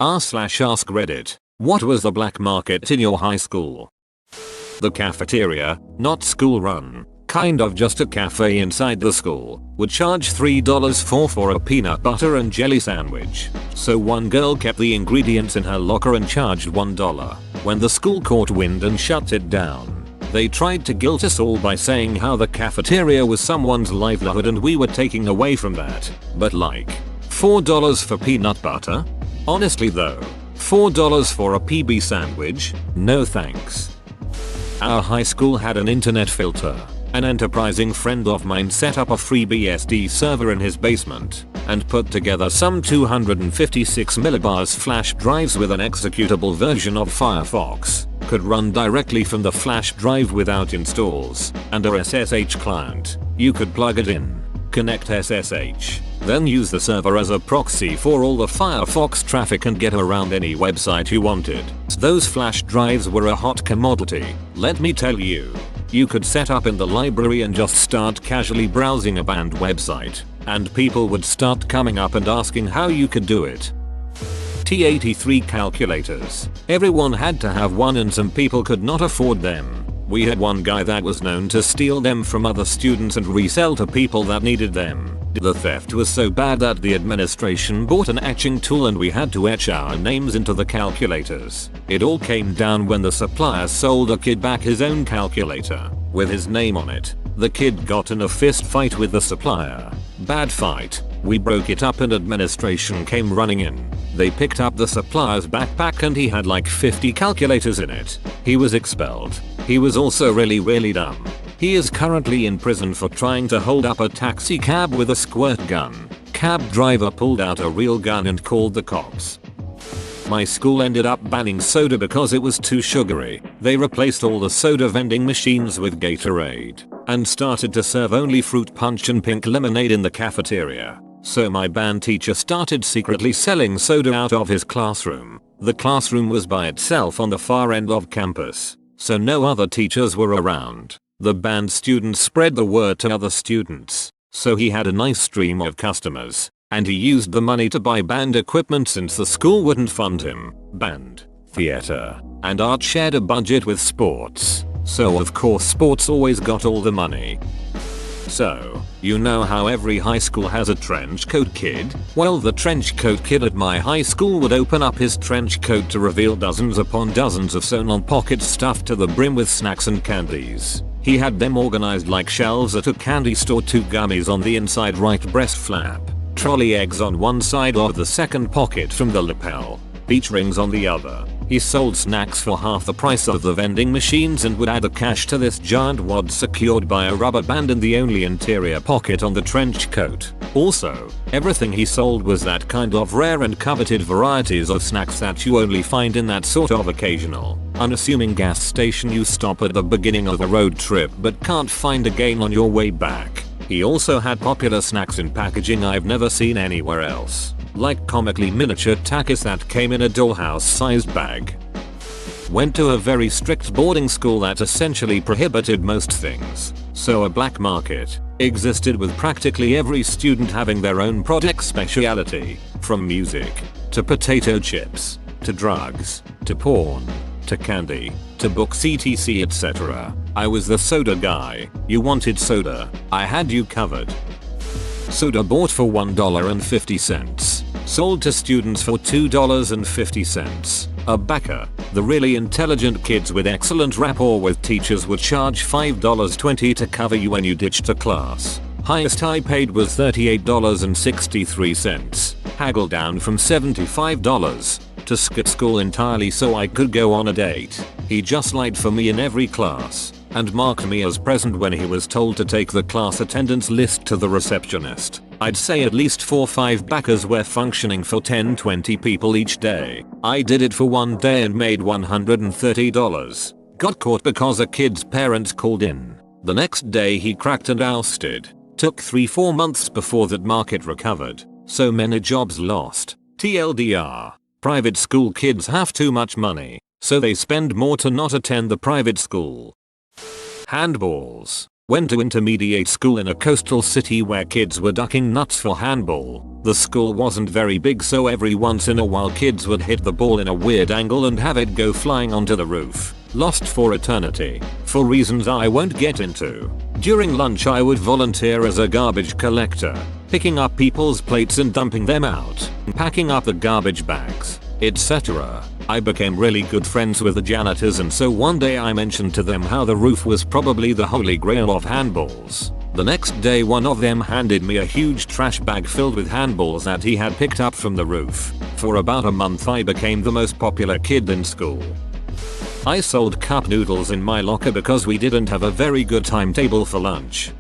r/AskReddit. What was the black market in your high school? The cafeteria, not school run, kind of just a cafe inside the school, would charge $3 for a peanut butter and jelly sandwich. So one girl kept the ingredients in her locker and charged $1. When the school caught wind and shut it down, they tried to guilt us all by saying how the cafeteria was someone's livelihood and we were taking away from that. But like, $4 for peanut butter? Honestly though, $4 for a PB sandwich? No thanks. Our high school had an internet filter. An enterprising friend of mine set up a free BSD server in his basement and put together some 256 millibars flash drives with an executable version of Firefox. Could run directly from the flash drive without installs and a SSH client. You could plug it in, connect SSH, then use the server as a proxy for all the Firefox traffic and get around any website you wanted. Those flash drives were a hot commodity, let me tell you. You could set up in the library and just start casually browsing a banned website, and people would start coming up and asking how you could do it. T83 calculators. Everyone had to have one and some people could not afford them. We had one guy that was known to steal them from other students and resell to people that needed them. The theft was so bad that the administration bought an etching tool and we had to etch our names into the calculators. It all came down when the supplier sold a kid back his own calculator with his name on it. The kid got in a fist fight with the supplier. Bad fight. We broke it up and administration came running in. They picked up the supplier's backpack and he had like 50 calculators in it. He was expelled. He was also really dumb. He is currently in prison for trying to hold up a taxi cab with a squirt gun. Cab driver pulled out a real gun and called the cops. My school ended up banning soda because it was too sugary. They replaced all the soda vending machines with Gatorade and started to serve only fruit punch and pink lemonade in the cafeteria. So my band teacher started secretly selling soda out of his classroom. The classroom was by itself on the far end of campus, so no other teachers were around. The band students spread the word to other students, so he had a nice stream of customers, and he used the money to buy band equipment since the school wouldn't fund him. Band, theater, and art shared a budget with sports, so of course sports always got all the money. So, you know how every high school has a trench coat kid? Well, the trench coat kid at my high school would open up his trench coat to reveal dozens upon dozens of sewn on pockets stuffed to the brim with snacks and candies. He had them organized like shelves at a candy store, 2 gummies on the inside right breast flap, trolley eggs on one side of the second pocket from the lapel, beach rings on the other. He sold snacks for half the price of the vending machines and would add the cash to this giant wad secured by a rubber band in the only interior pocket on the trench coat. Also, everything he sold was that kind of rare and coveted varieties of snacks that you only find in that sort of occasional, unassuming gas station you stop at the beginning of a road trip but can't find again on your way back. He also had popular snacks in packaging I've never seen anywhere else, like comically miniature Takis that came in a dollhouse sized bag. Went to a very strict boarding school that essentially prohibited most things, so a black market existed with practically every student having their own product speciality, from music, to potato chips, to drugs, to porn, to candy, to books etc etc. I was the soda guy. You wanted soda, I had you covered. Soda bought for $1.50. Sold to students for $2.50. A backer. The really intelligent kids with excellent rapport with teachers would charge $5.20 to cover you when you ditched a class. Highest I paid was $38.63. Haggled down from $75 to skip school entirely so I could go on a date. He just lied for me in every class and marked me as present when he was told to take the class attendance list to the receptionist. I'd say at least 4 or 5 backers were functioning for 10-20 people each day. I did it for one day and made $130. Got caught because a kid's parents called in. The next day he cracked and ousted. Took 3-4 months before that market recovered. So many jobs lost. TLDR. Private school kids have too much money, so they spend more to not attend the private school. Handballs. Went to intermediate school in a coastal city where kids were ducking nuts for handball. The school wasn't very big, so every once in a while kids would hit the ball in a weird angle and have it go flying onto the roof. Lost for eternity. For reasons I won't get into. During lunch I would volunteer as a garbage collector, picking up people's plates and dumping them out, packing up the garbage bags, etc. I became really good friends with the janitors, and so one day I mentioned to them how the roof was probably the holy grail of handballs. The next day one of them handed me a huge trash bag filled with handballs that he had picked up from the roof. For about a month I became the most popular kid in school. I sold cup noodles in my locker because we didn't have a very good timetable for lunch.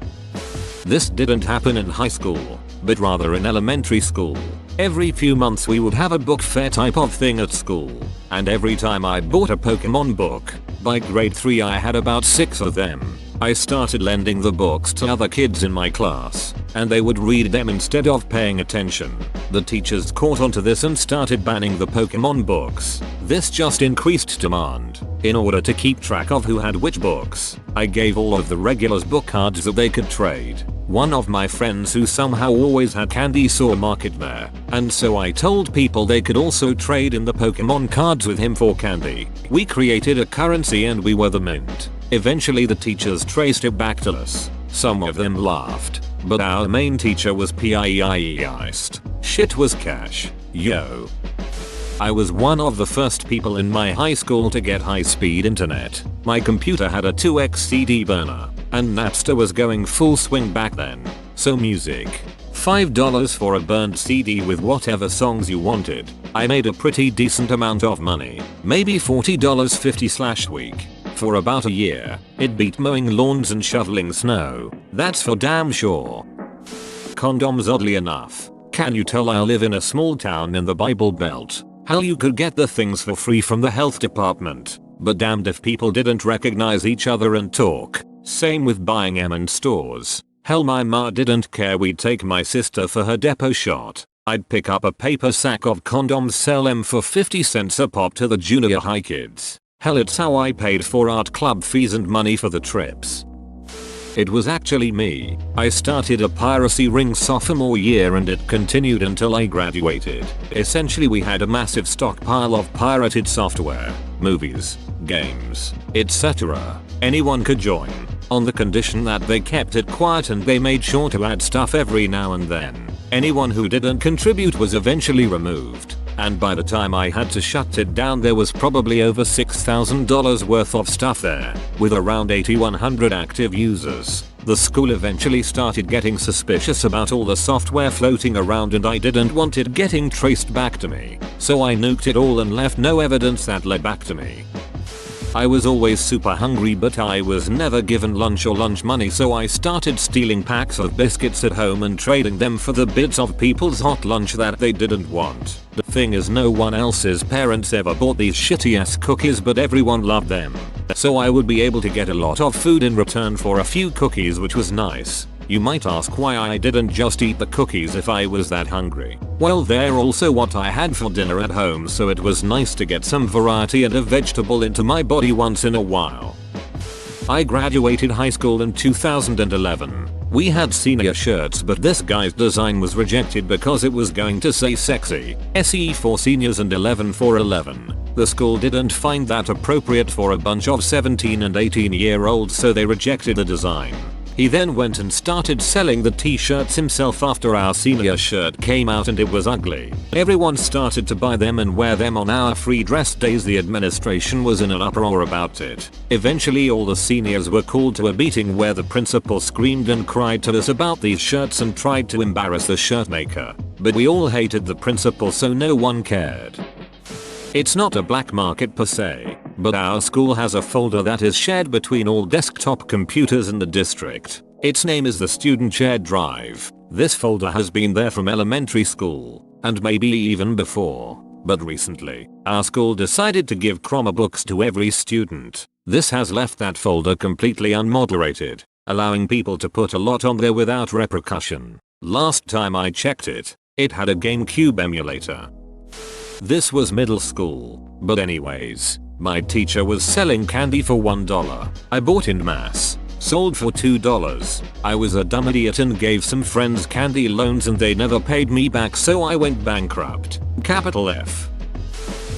This didn't happen in high school, but rather in elementary school. Every few months we would have a book fair type of thing at school, and every time I bought a Pokemon book, by grade 3 I had about 6 of them. I started lending the books to other kids in my class, and they would read them instead of paying attention. The teachers caught on to this and started banning the Pokemon books. This just increased demand. In order to keep track of who had which books, I gave all of the regulars book cards that they could trade. One of my friends who somehow always had candy saw a market there, and so I told people they could also trade in the Pokemon cards with him for candy. We created a currency and we were the mint. Eventually the teachers traced it back to us. Some of them laughed, but our main teacher was pieiced. Shit was cash. Yo. I was one of the first people in my high school to get high-speed internet. My computer had a 2x CD burner, and Napster was going full swing back then. So music. $5 for a burned CD with whatever songs you wanted. I made a pretty decent amount of money. Maybe $40 50/week. For about a year, it beat mowing lawns and shoveling snow. That's for damn sure. Condoms, oddly enough. Can you tell I live in a small town in the Bible Belt? Hell, you could get the things for free from the health department. But damned if people didn't recognize each other and talk. Same with buying them in stores. Hell, my ma didn't care. We'd take my sister for her depot shot. I'd pick up a paper sack of condoms, sell them for 50 cents a pop to the junior high kids. Hell, it's how I paid for art club fees and money for the trips. It was actually me. I started a piracy ring sophomore year and it continued until I graduated. Essentially we had a massive stockpile of pirated software, movies, games, etc. Anyone could join, on the condition that they kept it quiet and they made sure to add stuff every now and then. Anyone who didn't contribute was eventually removed. And by the time I had to shut it down there was probably over $6,000 worth of stuff there, with around 8,100 active users. The school eventually started getting suspicious about all the software floating around and I didn't want it getting traced back to me, so I nuked it all and left no evidence that led back to me. I was always super hungry, but I was never given lunch or lunch money, so I started stealing packs of biscuits at home and trading them for the bits of people's hot lunch that they didn't want. The thing is, no one else's parents ever bought these shitty ass cookies, but everyone loved them. So I would be able to get a lot of food in return for a few cookies, which was nice. You might ask why I didn't just eat the cookies if I was that hungry. Well, they're also what I had for dinner at home, so it was nice to get some variety and a vegetable into my body once in a while. I graduated high school in 2011. We had senior shirts, but this guy's design was rejected because it was going to say sexy, SE for seniors and 11 for 11. The school didn't find that appropriate for a bunch of 17 and 18-year-olds, so they rejected the design. He then went and started selling the t-shirts himself after our senior shirt came out and it was ugly. Everyone started to buy them and wear them on our free dress days. The administration was in an uproar about it. Eventually all the seniors were called to a meeting where the principal screamed and cried to us about these shirts and tried to embarrass the shirt maker. But we all hated the principal, so no one cared. It's not a black market per se, but our school has a folder that is shared between all desktop computers in the district. Its name is the Student Shared Drive. This folder has been there from elementary school, and maybe even before. But recently, our school decided to give Chromebooks to every student. This has left that folder completely unmoderated, allowing people to put a lot on there without repercussion. Last time I checked it, it had a GameCube emulator. This was middle school, but anyways, my teacher was selling candy for $1. I bought in mass, Sold for $2. I was a dumb idiot and gave some friends candy loans and they never paid me back, so I went bankrupt. Capital F.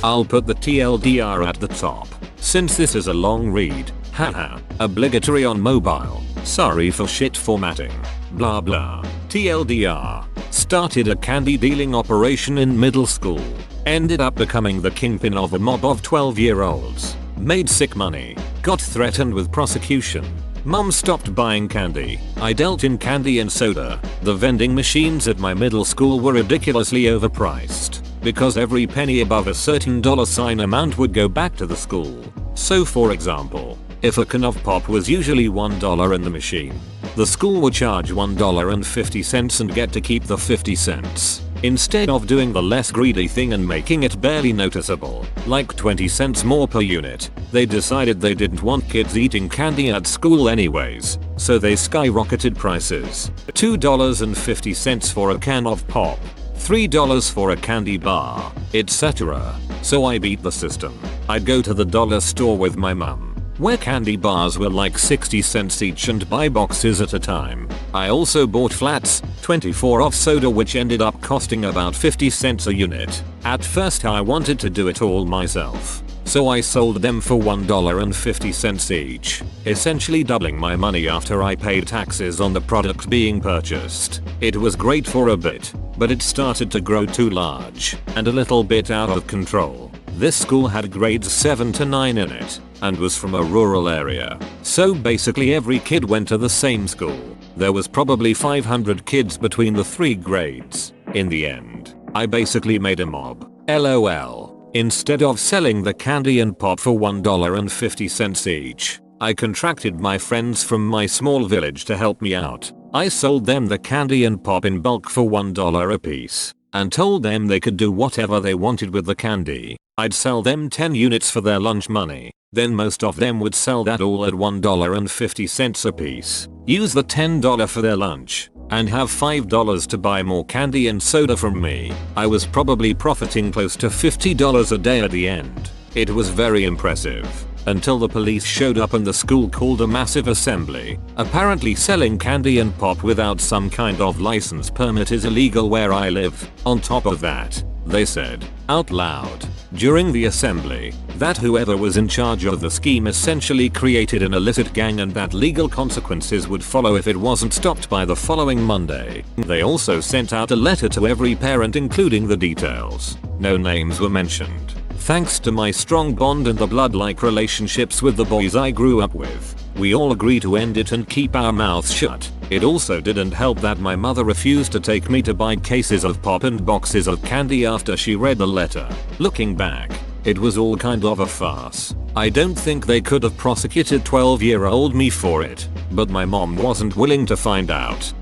I'll put the TLDR at the top, since this is a long read. Haha. Obligatory on mobile. Sorry for shit formatting. Blah blah. TLDR. Started a candy dealing operation in middle school. Ended up becoming the kingpin of a mob of 12-year-olds. Made sick money. Got threatened with prosecution. Mum stopped buying candy. I dealt in candy and soda. The vending machines at my middle school were ridiculously overpriced, because every penny above a certain dollar sign amount would go back to the school. So for example, if a can of pop was usually $1 in the machine, the school would charge $1.50 and get to keep the 50 cents. Instead of doing the less greedy thing and making it barely noticeable, like 20 cents more per unit, they decided they didn't want kids eating candy at school anyways, so they skyrocketed prices. $2.50 for a can of pop, $3 for a candy bar, etc. So I beat the system. I'd go to the dollar store with my mum, where candy bars were like 60 cents each, and buy boxes at a time. I also bought flats, 24 off soda, which ended up costing about 50 cents a unit. At first I wanted to do it all myself, so I sold them for $1.50 each, essentially doubling my money after I paid taxes on the product being purchased. It was great for a bit, but it started to grow too large and a little bit out of control. This school had grades 7 to 9 in it, and was from a rural area, so basically every kid went to the same school. There was probably 500 kids between the 3 grades. In the end, I basically made a mob. LOL. Instead of selling the candy and pop for $1.50 each, I contracted my friends from my small village to help me out. I sold them the candy and pop in bulk for $1 a piece, and told them they could do whatever they wanted with the candy. I'd sell them 10 units for their lunch money. Then most of them would sell that all at $1.50 a piece, use the $10 for their lunch, and have $5 to buy more candy and soda from me. I was probably profiting close to $50 a day at the end. It was very impressive, until the police showed up and the school called a massive assembly. Apparently selling candy and pop without some kind of license permit is illegal where I live. On top of that, they said, out loud, during the assembly, that whoever was in charge of the scheme essentially created an illicit gang and that legal consequences would follow if it wasn't stopped by the following Monday. They also sent out a letter to every parent including the details. No names were mentioned. Thanks to my strong bond and the blood-like relationships with the boys I grew up with, we all agreed to end it and keep our mouths shut. It also didn't help that my mother refused to take me to buy cases of pop and boxes of candy after she read the letter. Looking back, it was all kind of a farce. I don't think they could have prosecuted 12-year-old me for it, but my mom wasn't willing to find out.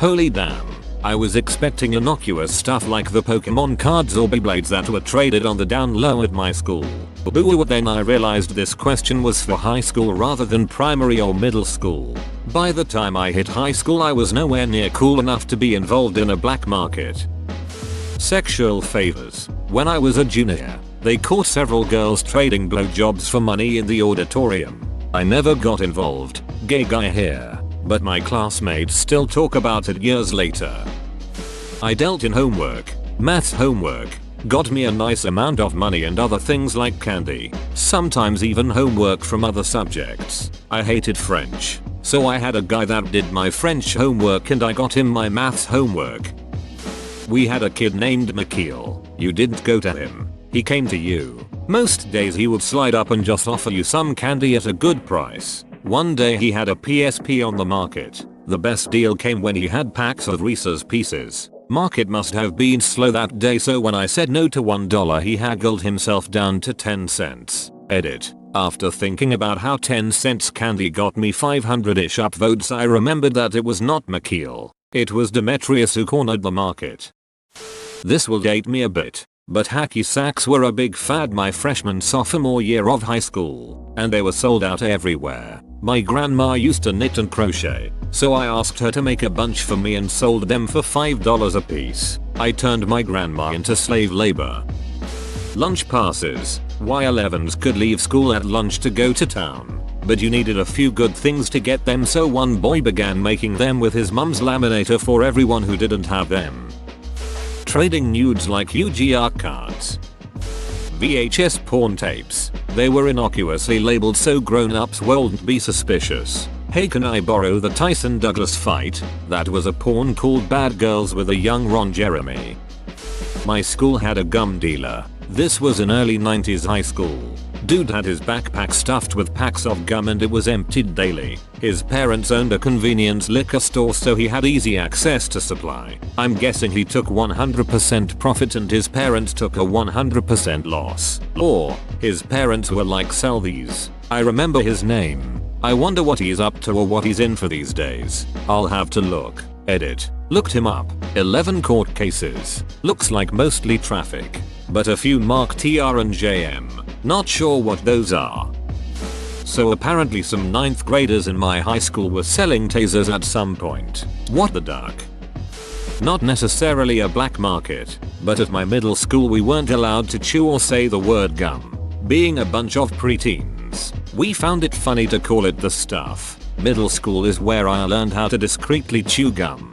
Holy damn. I was expecting innocuous stuff like the Pokemon cards or Beyblades that were traded on the down low at my school. Boo, then I realized this question was for high school rather than primary or middle school. By the time I hit high school I was nowhere near cool enough to be involved in a black market. Sexual favors. When I was a junior, they caught several girls trading blowjobs for money in the auditorium. I never got involved, gay guy here, but my classmates still talk about it years later. I dealt in homework, maths homework, got me a nice amount of money and other things like candy, sometimes even homework from other subjects. I hated French, so I had a guy that did my French homework and I got him my maths homework. We had a kid named Makeel. You didn't go to him, he came to you. Most days he would slide up and just offer you some candy at a good price. One day he had a PSP on the market. The best deal came when he had packs of Reese's Pieces. Market must have been slow that day, so when I said no to $1 he haggled himself down to 10 cents. Edit. After thinking about how 10 cents candy got me 500-ish upvotes, I remembered that it was not Makeel. It was Demetrius who cornered the market. This will date me a bit, but hacky sacks were a big fad my freshman-sophomore year of high school, and they were sold out everywhere. My grandma used to knit and crochet, so I asked her to make a bunch for me and sold them for $5 a piece. I turned my grandma into slave labor. Lunch passes. Y11s could leave school at lunch to go to town. but you needed a few good things to get them, so one boy began making them with his mum's laminator for everyone who didn't have them. Trading nudes like Yu-Gi-Oh cards. VHS porn tapes. They were innocuously labeled so grown-ups wouldn't be suspicious. Hey, can I borrow the Tyson Douglas fight? That was a porn called Bad Girls with a young Ron Jeremy. My school had a gum dealer. This was in early 90s high school. Dude had his backpack stuffed with packs of gum and it was emptied daily. His parents owned a convenience liquor store, so he had easy access to supply. I'm guessing he took 100% profit and his parents took a 100% loss. Or his parents were like, sell these. I remember his name. I wonder what he's up to or what he's in for these days. I'll have to look. Edit. Looked him up. 11 court cases. Looks like mostly traffic, but a few marked TR and JM. Not sure what those are. So apparently some 9th graders in my high school were selling tasers at some point. What the duck? Not necessarily a black market, but at my middle school we weren't allowed to chew or say the word gum. Being a bunch of preteens, we found it funny to call it the stuff. Middle school is where I learned how to discreetly chew gum.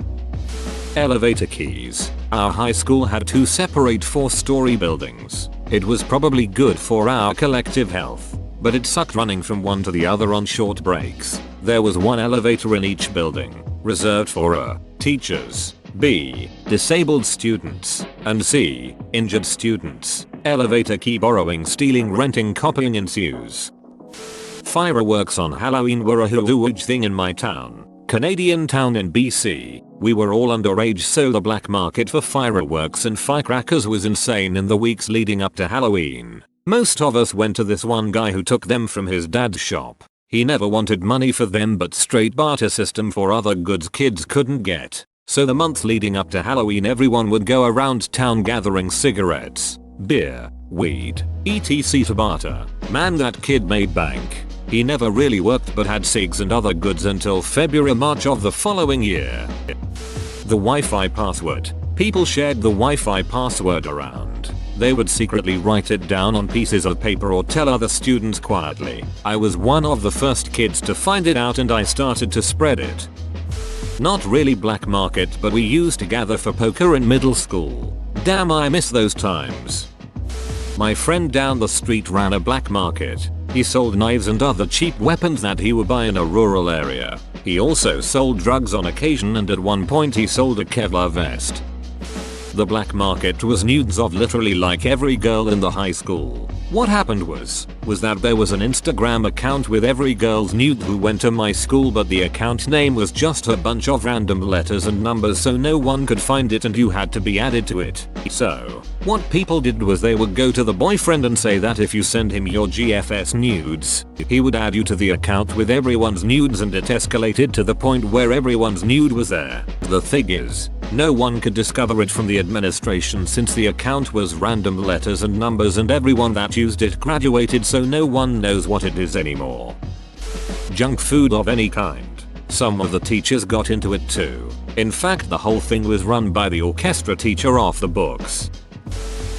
Elevator keys. Our high school had 2 separate 4-story buildings. It was probably good for our collective health, but it sucked running from one to the other on short breaks. There was one elevator in each building, reserved for A. Teachers, B. Disabled students, and C. Injured students. Elevator key borrowing, stealing, renting, copying ensues. Fireworks on Halloween were a huge thing in my town. Canadian town in BC. We were all underage, so the black market for fireworks and firecrackers was insane in the weeks leading up to Halloween. Most of us went to this one guy who took them from his dad's shop. He never wanted money for them but straight barter system for other goods kids couldn't get. So the month leading up to Halloween everyone would go around town gathering cigarettes, beer, weed, etc. to barter. Man, that kid made bank. He never really worked but had cigs and other goods until February-March of the following year. The Wi-Fi password. People shared the Wi-Fi password around. They would secretly write it down on pieces of paper or tell other students quietly. I was one of the first kids to find it out and I started to spread it. Not really black market, but we used to gather for poker in middle school. Damn, I miss those times. My friend down the street ran a black market. He sold knives and other cheap weapons that he would buy in a rural area. He also sold drugs on occasion, and at one point he sold a Kevlar vest. The black market was nudes of literally like every girl in the high school. What happened was that there was an Instagram account with every girl's nude who went to my school, but the account name was just a bunch of random letters and numbers, so no one could find it and you had to be added to it. So what people did was they would go to the boyfriend and say that if you send him your GFS nudes, he would add you to the account with everyone's nudes, and it escalated to the point where everyone's nude was there. The thing is, no one could discover it from the administration since the account was random letters and numbers and everyone that used it graduated, so no one knows what it is anymore. Junk food of any kind. Some of the teachers got into it too. In fact, the whole thing was run by the orchestra teacher off the books.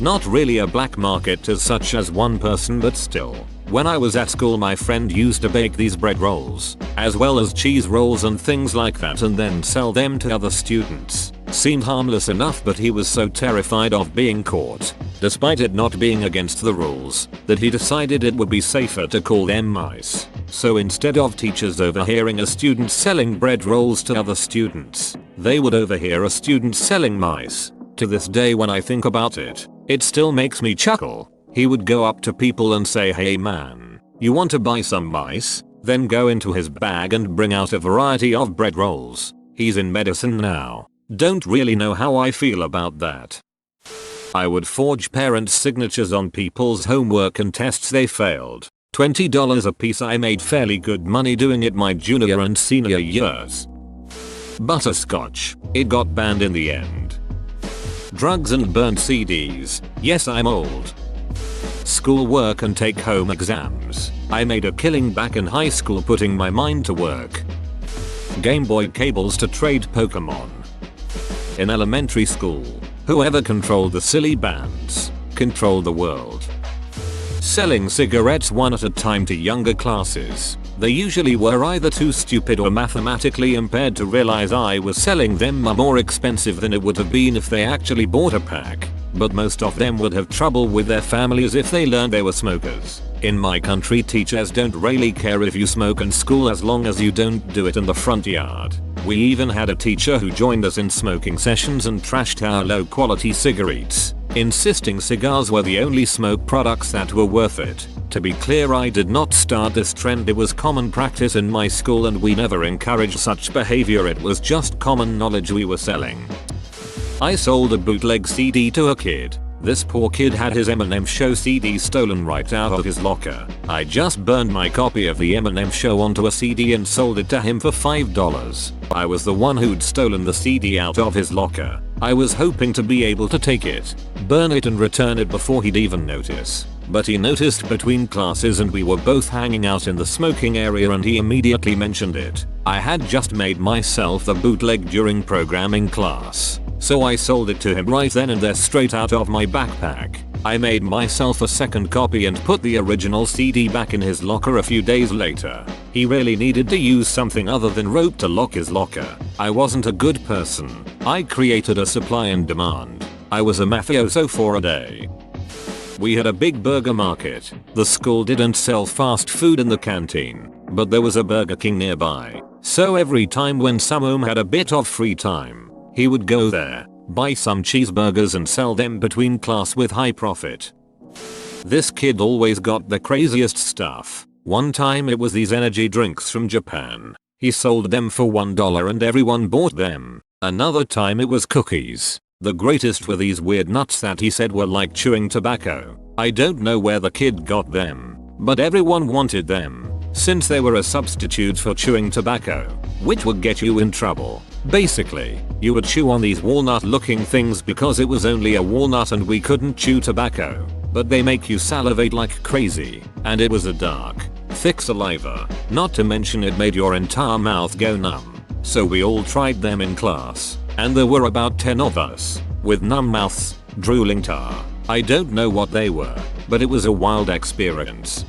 Not really a black market as such as one person, but still. When I was at school my friend used to bake these bread rolls, as well as cheese rolls and things like that, and then sell them to other students. Seemed harmless enough, but he was so terrified of being caught, despite it not being against the rules, that he decided it would be safer to call them mice. So instead of teachers overhearing a student selling bread rolls to other students, they would overhear a student selling mice. To this day when I think about it, it still makes me chuckle. He would go up to people and say, "Hey man, you want to buy some mice?" Then go into his bag and bring out a variety of bread rolls. He's in medicine now. Don't really know how I feel about that. I would forge parents' signatures on people's homework and tests they failed. $20 a piece. I made fairly good money doing it my junior and senior years. Butterscotch. It got banned in the end. Drugs and burnt CDs. Yes, I'm old. Schoolwork and take-home exams. I made a killing back in high school putting my mind to work. Game Boy cables to trade Pokemon. In elementary school, whoever controlled the silly bands controlled the world. Selling cigarettes one at a time to younger classes. They usually were either too stupid or mathematically impaired to realize I was selling them more expensive than it would have been if they actually bought a pack. But most of them would have trouble with their families if they learned they were smokers. In my country, teachers don't really care if you smoke in school as long as you don't do it in the front yard. We even had a teacher who joined us in smoking sessions and trashed our low quality cigarettes, insisting cigars were the only smoke products that were worth it. To be clear, I did not start this trend. It was common practice in my school and we never encouraged such behavior. It was just common knowledge we were selling. I sold a bootleg CD to a kid. This poor kid had his Eminem Show CD stolen right out of his locker. I just burned my copy of the Eminem Show onto a CD and sold it to him for $5. I was the one who'd stolen the CD out of his locker. I was hoping to be able to take it, burn it and return it before he'd even notice. But he noticed between classes and we were both hanging out in the smoking area and he immediately mentioned it. I had just made myself the bootleg during programming class, so I sold it to him right then and there straight out of my backpack. I made myself a second copy and put the original CD back in his locker a few days later. He really needed to use something other than rope to lock his locker. I wasn't a good person. I created a supply and demand. I was a mafioso for a day. We had a big burger market. The school didn't sell fast food in the canteen, but there was a Burger King nearby. So every time when Samum had a bit of free time, he would go there, buy some cheeseburgers and sell them between class with high profit. This kid always got the craziest stuff. One time it was these energy drinks from Japan. He sold them for $1 and everyone bought them. Another time it was cookies. The greatest were these weird nuts that he said were like chewing tobacco. I don't know where the kid got them, but everyone wanted them, since they were a substitute for chewing tobacco, which would get you in trouble. Basically, you would chew on these walnut looking things because it was only a walnut and we couldn't chew tobacco, but they make you salivate like crazy, and it was a dark, thick saliva, not to mention it made your entire mouth go numb. So we all tried them in class, and there were about 10 of us, with numb mouths, drooling tar. I don't know what they were, but it was a wild experience.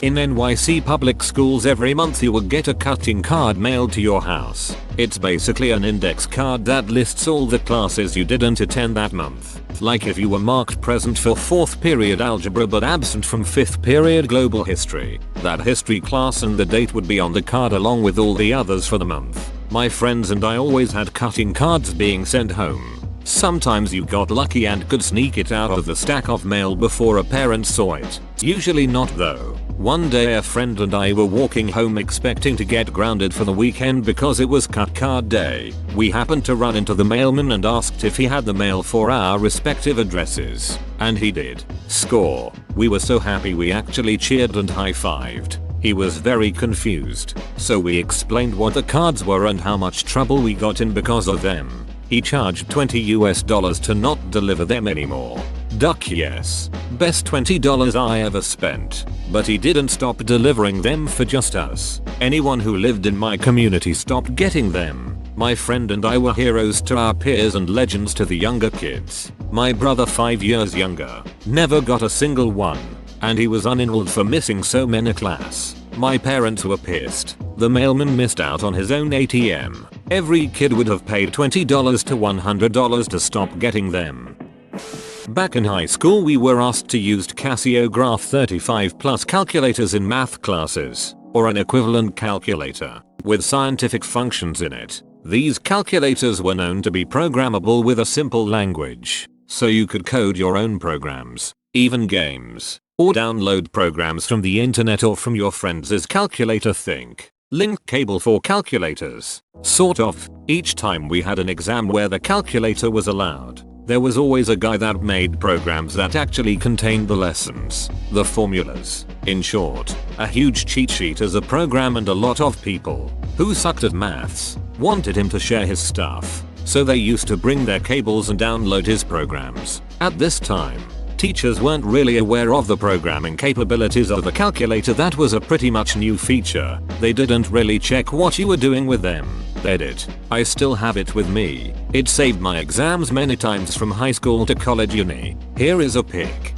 In NYC public schools every month you would get a cutting card mailed to your house. It's basically an index card that lists all the classes you didn't attend that month. Like if you were marked present for 4th period algebra but absent from 5th period global history, that history class and the date would be on the card along with all the others for the month. My friends and I always had cutting cards being sent home. Sometimes you got lucky and could sneak it out of the stack of mail before a parent saw it. Usually not though. One day a friend and I were walking home expecting to get grounded for the weekend because it was cut card day. We happened to run into the mailman and asked if he had the mail for our respective addresses. And he did. Score. We were so happy we actually cheered and high-fived. He was very confused. So we explained what the cards were and how much trouble we got in because of them. He charged $20 to not deliver them anymore. Duck yes. Best $20 I ever spent. But he didn't stop delivering them for just us. Anyone who lived in my community stopped getting them. My friend and I were heroes to our peers and legends to the younger kids. My brother 5 years younger never got a single one. And he was unenrolled for missing so many class. My parents were pissed. The mailman missed out on his own ATM. Every kid would have paid $20 to $100 to stop getting them. Back in high school we were asked to use Casio Graph 35 plus calculators in math classes, or an equivalent calculator, with scientific functions in it. These calculators were known to be programmable with a simple language, so you could code your own programs, even games, or download programs from the internet or from your friends' calculator. Think link cable for calculators. Sort of. Each time we had an exam where the calculator was allowed, there was always a guy that made programs that actually contained the lessons, the formulas. In short, a huge cheat sheet as a program, and a lot of people who sucked at maths wanted him to share his stuff, so they used to bring their cables and download his programs. At this time, teachers weren't really aware of the programming capabilities of the calculator. That was a pretty much new feature. They didn't really check what you were doing with them. They did. I still have it with me. It saved my exams many times from high school to college uni. Here is a pic.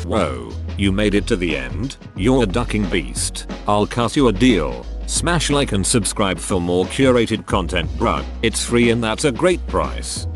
Whoa. You made it to the end? You're a ducking beast. I'll cut you a deal. Smash like and subscribe for more curated content, bruh. It's free and that's a great price.